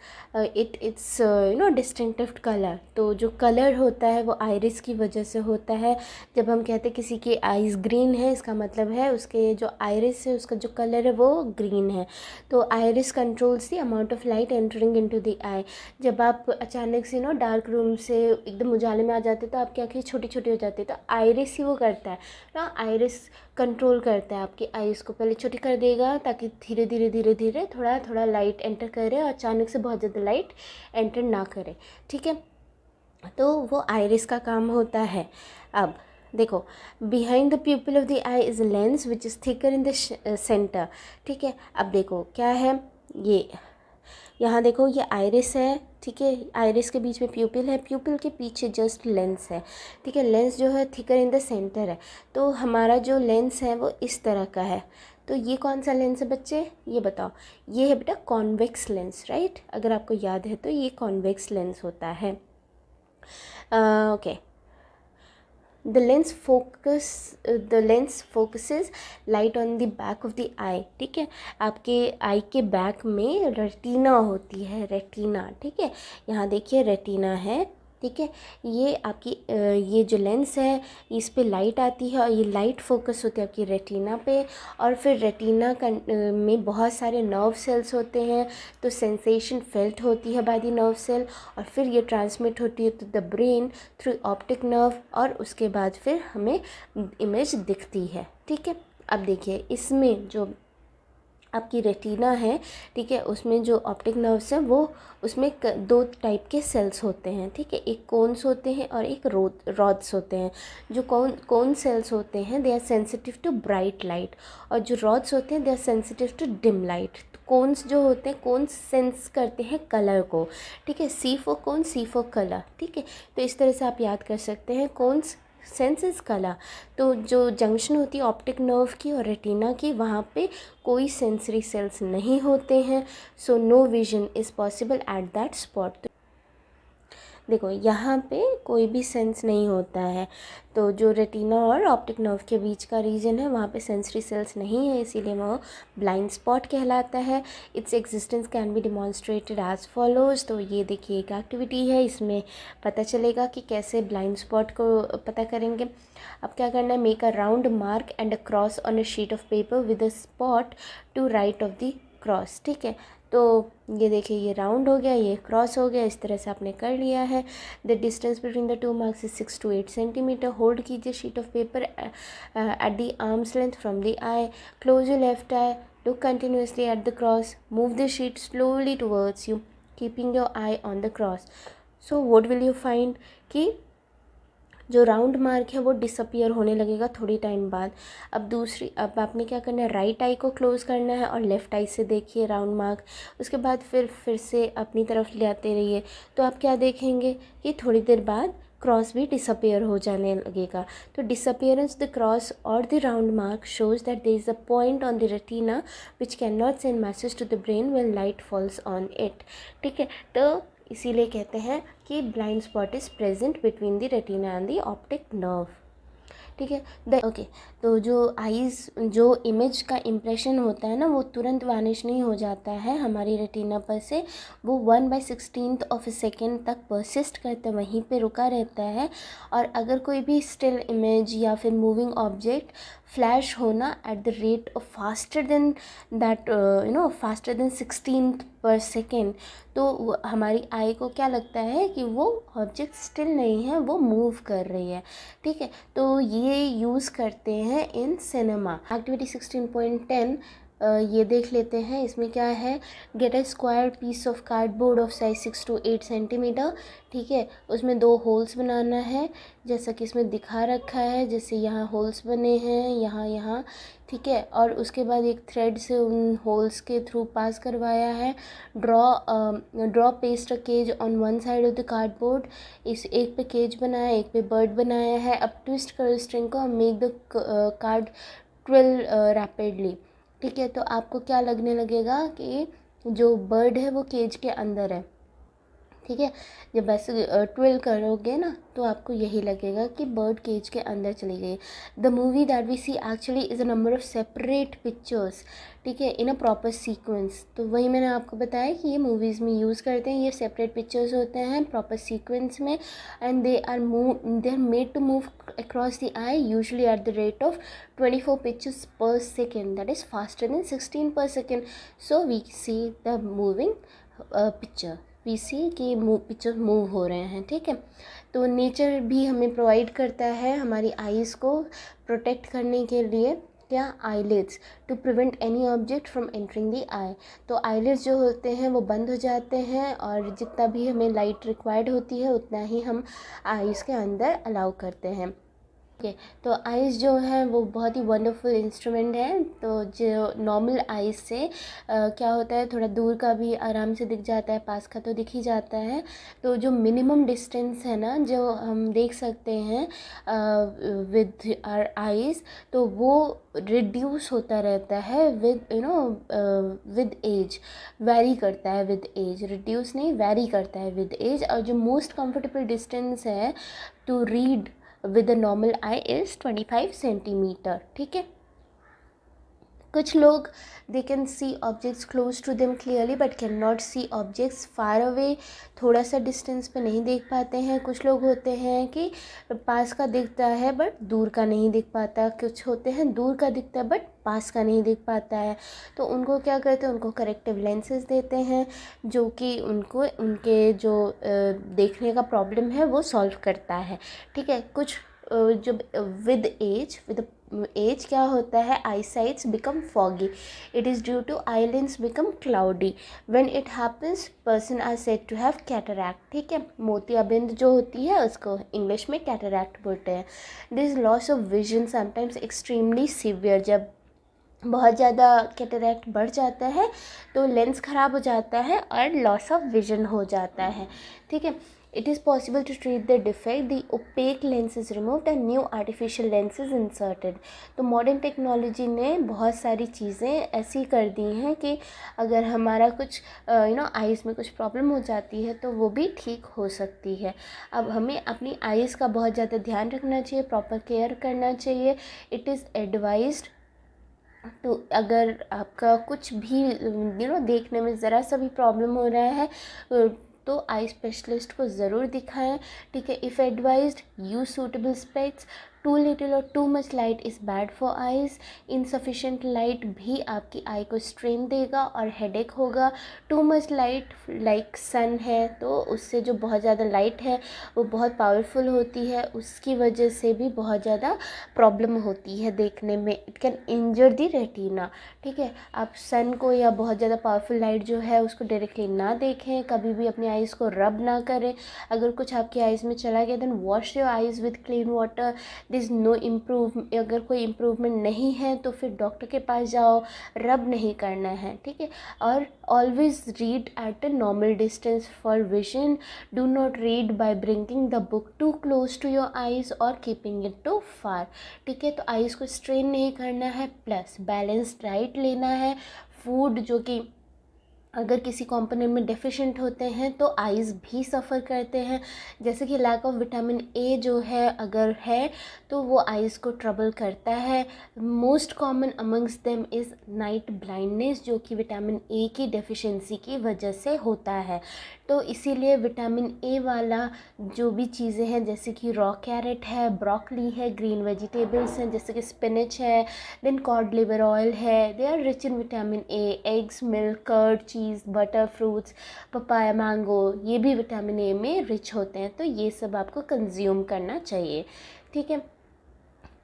distinctive colour. तो जो कलर होता है वो आइरिस की वजह से होता है। जब हम कहते हैं किसी की आइज़ ग्रीन है, इसका मतलब है उसके जो आइरिस है उसका जो कलर है वो ग्रीन है। तो iris controls the amount of light entering into the eye. जब आप अचानक से डार्क रूम से एकदम उजाले में आ जाते तो आपकी आँखें छोटी छोटी हो जाती है, तो आइरिस ही वो करता है ना, आइरिस कंट्रोल करता है आपकी आइज़ को। पहले छोटी कर देगा ताकि धीरे धीरे धीरे धीरे थोड़ा थोड़ा लाइट एंटर करे और अचानक से बहुत ज़्यादा लाइट एंटर ना करे। ठीक है, तो वो आइरिस का काम होता है। अब देखो, behind the प्यूपिल of the I is lens which is thicker in the centre. ठीक है, अब देखो क्या है, ये यहाँ देखो ये आइरिस है। ठीक है, आइरिस के बीच में प्यूपिल है, प्यूपिल के पीछे जस्ट लेंस है। ठीक है, लेंस जो है थिकर इन द सेंटर है। तो हमारा जो लेंस है वो इस तरह का है। तो ये कौन सा लेंस है बच्चे, ये बताओ। ये है बेटा कॉन्वेक्स लेंस, राइट। अगर आपको याद है तो ये कॉन्वेक्स लेंस होता है। Okay, the lens focuses light on the back of the eye। ठीक है, आपके आई के बैक में रेटिना होती है, रेटिना। ठीक है, यहाँ देखिए रेटिना है। ठीक है, ये आपकी ये जो लेंस है इस पे लाइट आती है और ये लाइट फोकस होती है आपकी रेटिना पे, और फिर रेटिना में बहुत सारे नर्व सेल्स होते हैं, तो सेंसेशन फेल्ट होती है बाय द नर्व सेल, और फिर ये ट्रांसमिट होती है to the brain through optic nerve, और उसके बाद फिर हमें इमेज दिखती है। ठीक है, अब देखिए इसमें जो आपकी रेटिना है, ठीक है, उसमें जो ऑप्टिक नर्व्स हैं वो उसमें दो टाइप के सेल्स होते हैं। ठीक है, एक कोन्स होते हैं और एक रॉड्स होते हैं। जो कोन सेल्स होते हैं they are sensitive to bright light, और जो रॉड्स होते हैं they are sensitive to dim light. Cones जो होते हैं, कोन्स सेंस करते हैं कलर को। ठीक है, C for cone, C for colour. ठीक है, तो इस तरह से आप याद कर सकते हैं, कोन्स सेंसेस कलर। तो जो जंक्शन होती है ऑप्टिक नर्व की और रेटिना की, वहाँ पे कोई सेंसरी सेल्स नहीं होते हैं, so no vision is possible at that spot. देखो यहाँ पे कोई भी सेंस नहीं होता है, तो जो रेटिना और ऑप्टिक नर्व के बीच का रीजन है वहाँ पे सेंसरी सेल्स नहीं है, इसीलिए वो ब्लाइंड स्पॉट कहलाता है। Its existence can be demonstrated as follows. तो ये देखिए एक एक्टिविटी है, इसमें पता चलेगा कि कैसे ब्लाइंड स्पॉट को पता करेंगे। अब क्या करना है, make a round mark and a cross on a sheet of paper with a spot to right of the cross. ठीक है, तो ये देखिए ये राउंड हो गया, ये क्रॉस हो गया, इस तरह से आपने कर लिया है। The distance between the two marks is 6 to 8 centimetre. Hold कीजिए sheet of paper at the arms length from the eye. Close your left eye, look continuously at the cross, move the sheet slowly towards you, keeping your eye on the cross. So what will you find कि जो round mark है वो disappear होने लगेगा थोड़ी time बाद। अब आपने क्या करना है, राइट आई को क्लोज़ करना है और लेफ़्ट आई से देखिए राउंड मार्क। उसके बाद फिर से अपनी तरफ ले आते रहिए, तो आप क्या देखेंगे कि थोड़ी देर बाद क्रॉस भी डिसअपियर हो जाने लगेगा। तो डिसअपियरेंस द क्रॉस और the round mark shows that there is a point on the retina which can not send message to the brain when light falls on it. ठीक है, तो इसीलिए कहते हैं कि blind spot is present between the retina and the optic nerve. ठीक है। Okay, तो जो आईज़ जो इमेज का इम्प्रेशन होता है ना, वो तुरंत वानिश नहीं हो जाता है हमारी रेटिना पर से, वो 1/16 ऑफ ए सेकेंड तक परसिस्ट करता, वहीं पे रुका रहता है। और अगर कोई भी स्टिल इमेज या फिर मूविंग ऑब्जेक्ट फ्लैश होना eight the rate of faster than that faster than 16 per second, तो हमारी आई को क्या लगता है कि वो ऑब्जेक्ट स्टिल नहीं है, वो मूव कर रही है। ठीक है, तो ये यूज़ करते हैं इन सिनेमा। एक्टिविटी 16.10 ये देख लेते हैं। इसमें क्या है, get a square piece of cardboard of size 6 to 8 centimetre. ठीक है, उसमें 2 होल्स बनाना है जैसा कि इसमें दिखा रखा है, जैसे यहाँ होल्स बने हैं, यहाँ। ठीक है, और उसके बाद एक थ्रेड से उन होल्स के थ्रू पास करवाया है। Draw paste a cage on one side of the cardboard. इस एक पे केज बनाया, एक पे बर्ड बनाया है। अब ट्विस्ट करो स्ट्रिंग को, make the card twill rapidly. ठीक है, तो आपको क्या लगने लगेगा कि जो बर्ड है वो केज के अंदर है। ठीक है, जब ऐसे ट्विल करोगे ना तो आपको यही लगेगा कि बर्ड केज के अंदर चली गई। The movie that we see actually is a number of separate pictures. ठीक है, इन अ प्रॉपर सीक्वेंस। तो वही मैंने आपको बताया कि ये मूवीज़ में यूज़ करते हैं, ये सेपरेट पिक्चर्स होते हैं प्रॉपर सीक्वेंस में, and they are made to move across the eye usually at the rate of 24 pictures per second, that is faster than 16 per second. So we see the moving picture, we see कि picture move हो रहे हैं। ठीक है, तो nature भी हमें provide करता है हमारी आईज़ को प्रोटेक्ट करने के लिए, क्या, eyelids, to prevent any object from entering the eye. तो आईलिड्स जो होते हैं वो बंद हो जाते हैं, और जितना भी हमें लाइट रिक्वायर्ड होती है उतना ही हम आईज़ के अंदर अलाउ करते हैं। ओके, तो आइज़ जो है वो बहुत ही वंडरफुल इंस्ट्रूमेंट है। तो जो नॉर्मल आइज़ से क्या होता है, थोड़ा दूर का भी आराम से दिख जाता है, पास का तो दिख ही जाता है। तो जो मिनिमम डिस्टेंस है ना, जो हम देख सकते हैं विद आर आइज़, तो वो रिड्यूस होता रहता है विद विद एज, वेरी करता है विद एज, रिड्यूस नहीं वेरी करता है विद एज। और जो मोस्ट कंफर्टेबल डिस्टेंस है to read with a normal eye is 25 centimetre. ठीक है, कुछ लोग they can see objects close to them clearly but can not see objects far away, थोड़ा सा डिस्टेंस पे नहीं देख पाते हैं। कुछ लोग होते हैं कि पास का दिखता है बट दूर का नहीं दिख पाता। कुछ होते हैं दूर का दिखता है बट पास का नहीं दिख पाता है। तो उनको क्या करते हैं, उनको करेक्टिव लेंसेज देते हैं जो कि उनको उनके जो देखने का प्रॉब्लम है वो सॉल्व करता है। ठीक है, कुछ जब विद एज क्या होता है, eye sights become foggy, it is due to eye lens become cloudy. When it happens person are said to have cataract. ठीक है, मोतियाबिंद जो होती है उसको इंग्लिश में कैटरैक्ट बोलते हैं। This loss of vision sometimes extremely severe, जब बहुत ज़्यादा कैटरैक्ट बढ़ जाता है तो लेंस ख़राब हो जाता है और लॉस ऑफ विजन हो जाता है। ठीक है, it is possible to treat the defect, the opaque lens is removed and new artificial lens is inserted. तो मॉडर्न टेक्नोलॉजी ने बहुत सारी चीज़ें ऐसी कर दी हैं कि अगर हमारा कुछ आइज़ में कुछ प्रॉब्लम हो जाती है तो वो भी ठीक हो सकती है। अब हमें अपनी आइज़ का बहुत ज़्यादा ध्यान रखना चाहिए, प्रॉपर केयर करना चाहिए। इट इज़ एडवाइज्ड तो अगर आपका कुछ भी देखने में ज़रा सा भी प्रॉब्लम हो रहा है तो आई स्पेशलिस्ट को ज़रूर दिखाएं। ठीक है, if advised use suitable specs. Too little और too much light is bad for eyes. Insufficient light भी आपकी आई को स्ट्रेन देगा और हेडेक होगा। Too much light like sun है तो उससे जो बहुत ज़्यादा लाइट है वो बहुत पावरफुल होती है, उसकी वजह से भी बहुत ज़्यादा प्रॉब्लम होती है देखने में। It can injure the retina. ठीक है, आप सन को या बहुत ज़्यादा पावरफुल लाइट जो है उसको डायरेक्टली ना देखें, कभी भी अपनी आइज़ को रब ना करें। अगर कुछ आपकी आइज़ में चला गया then wash your eyes with clean water. This no improve, अगर कोई इम्प्रूवमेंट नहीं है तो फिर डॉक्टर के पास जाओ, रब नहीं करना है। ठीक है, और always read at a normal distance for vision. Do not read by bringing the book too close to your eyes और कीपिंग इट टू फार। ठीक है, तो आइज़ को स्ट्रेन नहीं करना है, प्लस बैलेंस्ड डाइट लेना है। फूड जो कि अगर किसी कंपोनेंट में डेफिशिएंट होते हैं तो आइज़ भी सफ़र करते हैं। जैसे कि लैक ऑफ विटामिन ए जो है अगर है तो वो आइज़ को ट्रबल करता है। Most common amongst them is night blindness, जो कि विटामिन ए की डेफिशिएंसी की वजह से होता है। तो इसीलिए विटामिन ए वाला जो भी चीज़ें हैं, जैसे कि रॉ कैरेट है, ब्रोकली है, ग्रीन वेजिटेबल्स हैं जैसे कि स्पिनच है, देन कॉड लिवर ऑयल है, they are rich in vitamin A. Eggs, milk, curd, cheese, butter, fruits, papaya, mango, ये भी विटामिन ए में रिच होते हैं। तो ये सब आपको कंज्यूम करना चाहिए, ठीक है।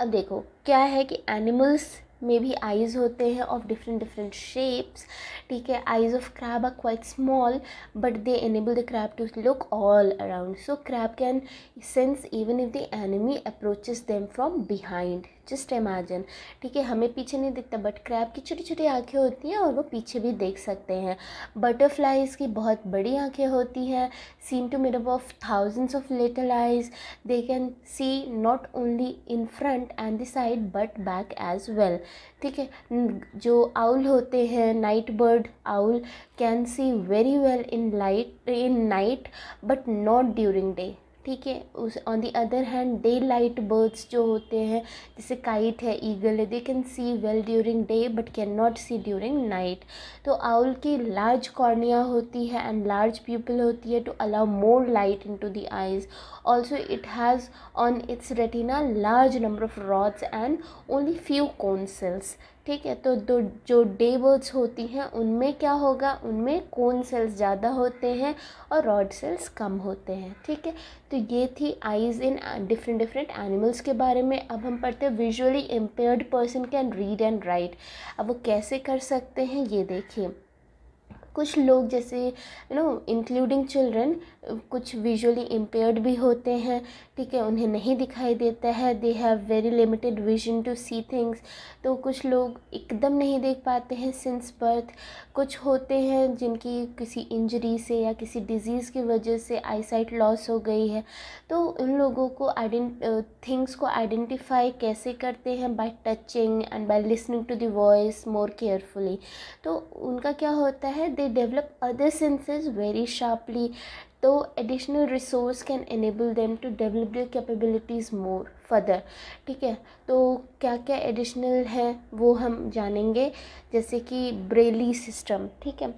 अब देखो क्या है कि एनिमल्स में भी आइज़ होते हैं ऑफ डिफरेंट डिफरेंट शेप्स, ठीक है। Eyes of crab are quite small but they enable the crab to look all around, so crab can sense even if the enemy approaches them from behind. Just imagine, ठीक है, हमें पीछे नहीं दिखता but crab की छोटी छोटी आँखें होती हैं और वो पीछे भी देख सकते हैं। बटरफ्लाइज़ की बहुत बड़ी आँखें होती हैं, seen to made up of thousands of little eyes. They can see not only in front and the side but back as well, ठीक है। जो आउल होते हैं, night bird owl can see very well in night but not during day, ठीक है। उस on the other hand day light birds जो होते हैं, जैसे काइट है, ईगल है, they can see well during day but can not see during night. तो आउल की लार्ज कॉर्निया होती है एंड लार्ज प्यूपिल होती है to allow more light into the eyes. Also it has on its retina large number of rods and only few cone cells, ठीक है। तो जो डे बर्ड्स होती हैं उनमें क्या होगा, उनमें कोन सेल्स ज़्यादा होते हैं और रॉड सेल्स कम होते हैं, ठीक है। तो ये थी eyes in different different animals के बारे में। अब हम पढ़ते हैं visually impaired person can read and right. अब वो कैसे कर सकते हैं ये देखिए। कुछ लोग जैसे इंक्लूडिंग चिल्ड्रन, कुछ विजुअली इम्पेयर्ड भी होते हैं, ठीक है, उन्हें नहीं दिखाई देता है, they have very limited vision to see things. तो कुछ लोग एकदम नहीं देख पाते हैं सिंस बर्थ। कुछ होते हैं जिनकी किसी इंजरी से या किसी डिजीज़ की वजह से आईसाइट लॉस हो गई है। तो उन लोगों को थिंग्स को आइडेंटिफाई कैसे करते हैं, by touching and by listening to the voice more carefully. तो उनका क्या होता है, they develop other senses very sharply. तो additional resource can enable them to develop their capabilities more further, ठीक है। तो क्या क्या एडिशनल है वो हम जानेंगे, जैसे कि ब्रेली सिस्टम, ठीक है।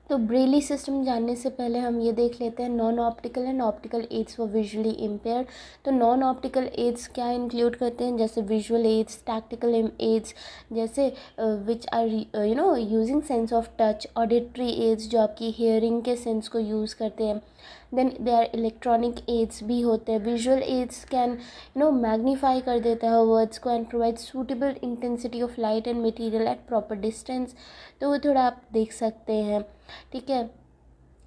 तो ब्रेली सिस्टम जानने से पहले हम ये देख लेते हैं non optical and optical aids for visually impaired. तो नॉन ऑप्टिकल एड्स क्या इंक्लूड करते हैं, जैसे विजुअल एड्स, टैक्टिकल एड्स, जैसे which are using sense of touch, auditory aids जो आपकी हियरिंग के सेंस को यूज़ करते हैं। Then they are electronic aids भी होते हैं। विजुअल एड्स कैन मैग्नीफाई कर देता है वर्ड्स को and provide suitable intensity of light and material at proper distance. तो वो थोड़ा आप देख सकते हैं, ठीक है।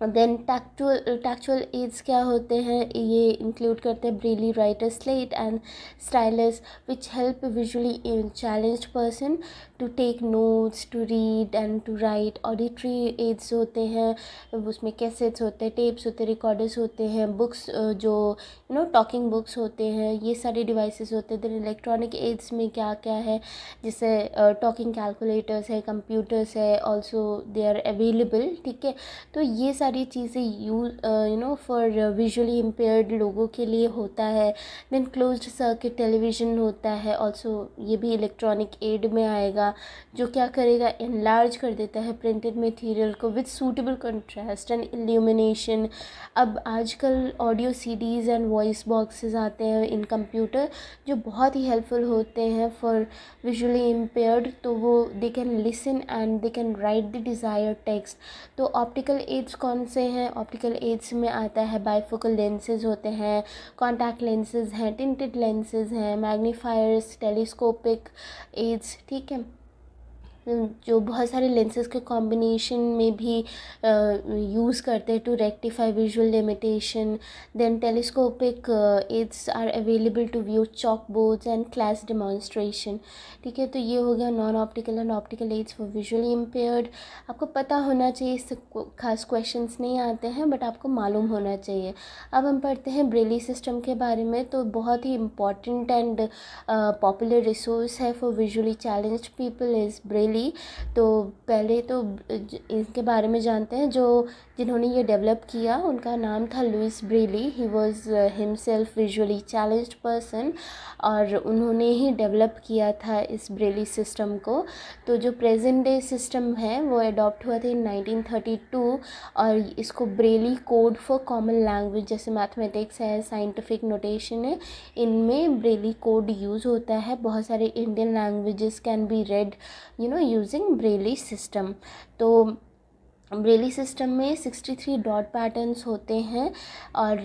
देन टैक्चुअल एड्स क्या होते हैं, ये इंक्लूड करते हैं Braille writer slate and stylus which help visually challenged person to take notes, to read and to write. Auditory aids होते हैं, उसमें कैसेट्स होते हैं, टेप्स होते हैं, रिकॉर्डर्स होते हैं, बुक्स जो टॉकिंग बुक्स होते हैं, ये सारे डिवाइसेस होते हैं। देन इलेक्ट्रॉनिक एड्स में क्या क्या है, जैसे टॉकिंग कैलकुलेटर्स है, कंप्यूटर्स है, ऑल्सो दे आर अवेलेबल, ठीक है। तो ये सारी चीज़ें फॉर विजुअली इम्पेयर्ड लोगों के लिए होता है। देन क्लोज्ड सर्किट टेलीविज़न होता है, ऑल्सो ये भी इलेक्ट्रॉनिक एड में आएगा, जो क्या करेगा, इनलार्ज कर देता है प्रिंटेड मटेरियल को with suitable contrast and illumination. अब आजकल audio CDs and voice boxes आते हैं इन कंप्यूटर, जो बहुत ही हेल्पफुल होते हैं फॉर विजुअली इम्पेयर्ड। तो वो they can listen and they can write the desired text. तो ऑप्टिकल एड्स कौन से हैं, ऑप्टिकल एड्स में आता है बाइफोकल लेंसेज होते हैं, कॉन्टैक्ट लेंसेज हैं, टिंटेड लेंसेज हैं, मैग्नीफायर्स, टेलीस्कोपिक एड्स, ठीक है, जो बहुत सारे लेंसेज के कॉम्बिनेशन में भी यूज़ करते हैं to rectify visual limitation. Then telescopic aids are available to view chalk boards and class demonstration, ठीक है। तो ये हो गया non optical and optical aids for visually impaired. आपको पता होना चाहिए, इससे खास क्वेश्चंस नहीं आते हैं बट आपको मालूम होना चाहिए। अब हम पढ़ते हैं ब्रेली सिस्टम के बारे में। तो बहुत ही इम्पॉर्टेंट एंड पॉपुलर रिसोर्स है for visually challenged people is Braille Braille. तो पहले तो इनके बारे में जानते हैं। जिन्होंने ये डेवलप किया उनका नाम था Louis Braille. He was himself visually challenged person और उन्होंने ही डेवलप किया था इस ब्रेली सिस्टम को। तो जो प्रेजेंट डे सिस्टम है वो अडॉप्ट हुआ था इन 1932 और इसको Braille code for common language, जैसे मैथमेटिक्स है, साइंटिफिक नोटेशन है, इनमें ब्रेली कोड यूज़ होता है। बहुत सारे Indian languages can be red using Braille system. तो ब्रेली सिस्टम में 63 डॉट पैटर्न्स होते हैं और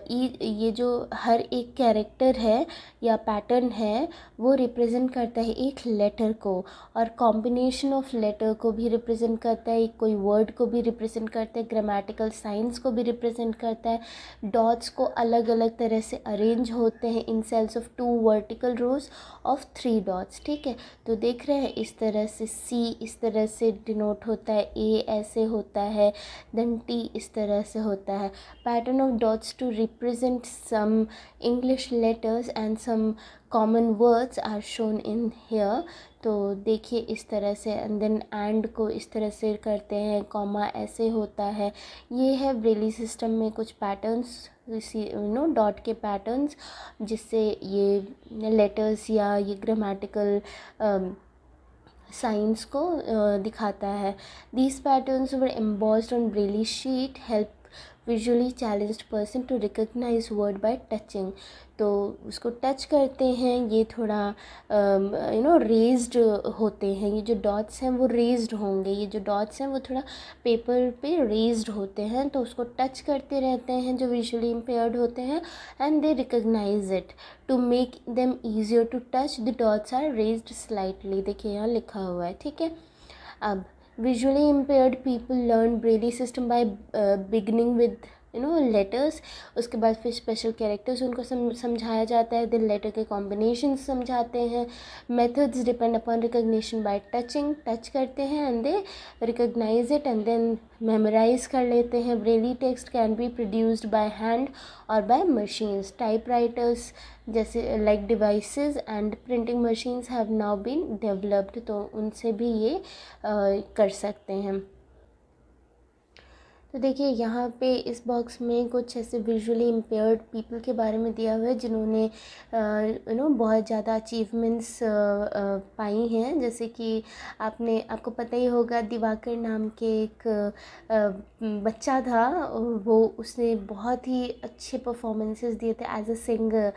ये जो हर एक कैरेक्टर है या पैटर्न है वो रिप्रेजेंट करता है एक लेटर को, और कॉम्बिनेशन ऑफ लेटर को भी रिप्रेजेंट करता है, कोई वर्ड को भी रिप्रेजेंट करता है, ग्रामेटिकल साइंस को भी रिप्रेजेंट करता है। डॉट्स को अलग अलग तरह से अरेंज होते हैं in cells of 2 vertical rows of 3 dots. ठीक है, तो देख रहे हैं इस तरह से सी इस तरह से डिनोट होता है, ए ऐसे होता है, देन टी इस तरह से होता है। Pattern of dots to represent some English letters and some common words are shown in here. तो देखिए इस तरह से, एंड देन एंड को इस तरह से करते हैं, कॉमा ऐसे होता है। ये है ब्रेली सिस्टम में कुछ पैटर्न्स, डॉट के पैटर्न्स, जिससे ये लेटर्स या ये ग्रामेटिकल साइंस को दिखाता है। These patterns were embossed on Braille sheet help visually challenged person to recognise word by touching. तो उसको टच करते हैं, ये थोड़ा रेज्ड होते हैं, ये जो डॉट्स हैं वो रेज्ड होंगे, ये जो डॉट्स हैं वो थोड़ा पेपर पे रेज्ड होते हैं। तो उसको टच करते रहते हैं जो विजुअली इम्पेयर्ड होते हैं, and they recognise it to make them easier to touch the dots are raised slightly. देखिए यहाँ लिखा हुआ है। ठीक है, अब visually impaired people learn Braille system by beginning with letters. उसके बाद फिर स्पेशल कैरेक्टर्स उनको समझाया जाता है, देन लेटर के कॉम्बिनेशन समझाते हैं। Methods depend upon recognition by touching, touch करते हैं and they recognise it and then memorise कर लेते हैं। Braille text can be produced by hand और बाय मशीन्स। टाइपराइटर्स जैसे like devices and printing machines have now been developed, तो उनसे भी ये कर सकते हैं। तो देखिए यहाँ पे इस बॉक्स में कुछ ऐसे विजुअली इम्पेयर्ड पीपल के बारे में दिया हुआ है जिन्होंने बहुत ज़्यादा अचीवमेंट्स पाई हैं। जैसे कि आपको पता ही होगा, दिवाकर नाम के एक बच्चा था, वो उसने बहुत ही अच्छे परफॉर्मेंसेस दिए थे as a singer.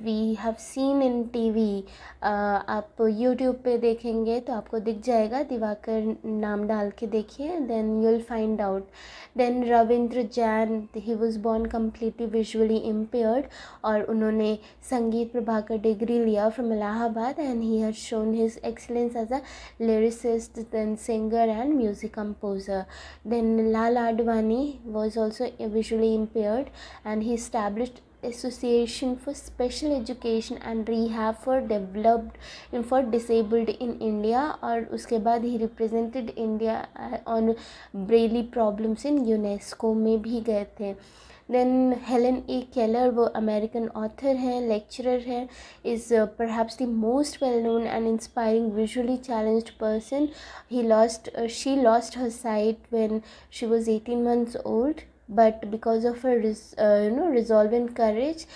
We have seen in TV, आप यूट्यूब पे देखेंगे तो आपको दिख जाएगा, दिवाकर नाम डाल के देखिए, then you will find out. Then Ravindra Jain, he was born completely visually impaired और उन्होंने संगीत प्रभाकर डिग्री लिया from Allahabad, and he has shown his excellence as a lyricist, then singer and music composer. Then Lal Advani was also visually impaired and he established Association for Special Education and Rehab for Disabled in India, और उसके बाद ही represented India on Braille problems in UNESCO में भी गए थे। Then Helen ए Keller, वो American author हैं, lecturer हैं, is perhaps the most well known and inspiring visually challenged person. She lost her site when she was 18 months old, but because of her resolve and courage,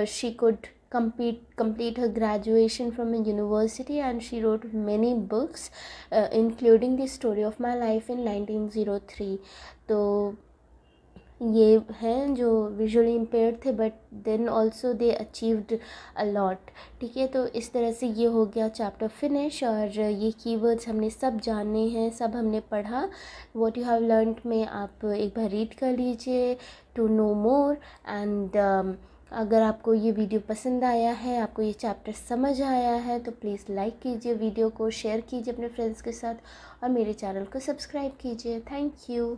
she could complete her graduation from a university, and she wrote many books, including the story of my life in 1903. तो ये हैं जो visually impaired थे, but then also they achieved a lot. ठीक है, तो इस तरह से ये हो गया चैप्टर फिनिश, और ये कीवर्ड्स हमने सब जाने हैं, सब हमने पढ़ा। व्हाट यू हैव लर्नड में आप एक बार रीड कर लीजिए टू नो मोर। एंड अगर आपको ये वीडियो पसंद आया है, आपको ये चैप्टर समझ आया है, तो प्लीज़ लाइक कीजिए, वीडियो को शेयर कीजिए अपने फ्रेंड्स के साथ, और मेरे चैनल को सब्सक्राइब कीजिए। Thank you.